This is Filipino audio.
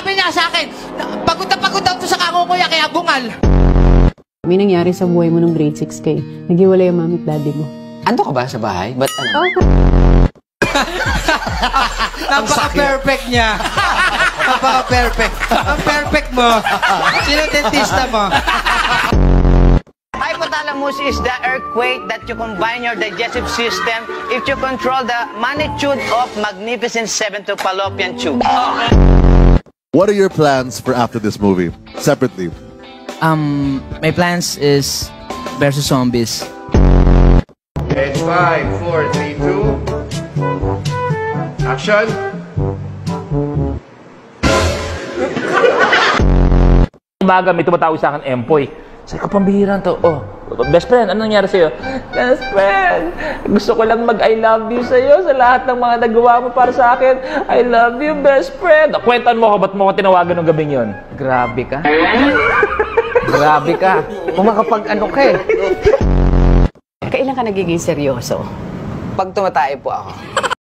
sabi niya sa akin, pagod na pagod daw to sa kakukuya, kaya bungal. May nangyari sa buhay mo nung grade 6 kay naghiwalay ang mami at daddy mo. Ando ka ba sa bahay? Ba't ano? Napaka-perfect niya. Napaka-perfect. Ang perfect mo. Sino dentista mo? Hypothalamus is the earthquake that you combine your digestive system if you control the magnitude of magnificent seven-tooth fallopian tube. What are your plans for after this movie? Separately. My plans is versus zombies. And 5, 4, 3, 2. Action! Umaga, may tumatawag sa akin, Empoy. Sabi ko, pambihiraan to. Oh, best friend, ano nangyari sa'yo? Best friend, gusto ko lang mag-I love you sa'yo sa lahat ng mga nagawa mo para sa akin. I love you, best friend. Kwentan mo ako, ba't mo ko tinawagan ng gabing yon? Grabe ka. Grabe ka. Kung makapag-ano ka eh. Kailan ka nagiging seryoso? Pag tumatay po ako.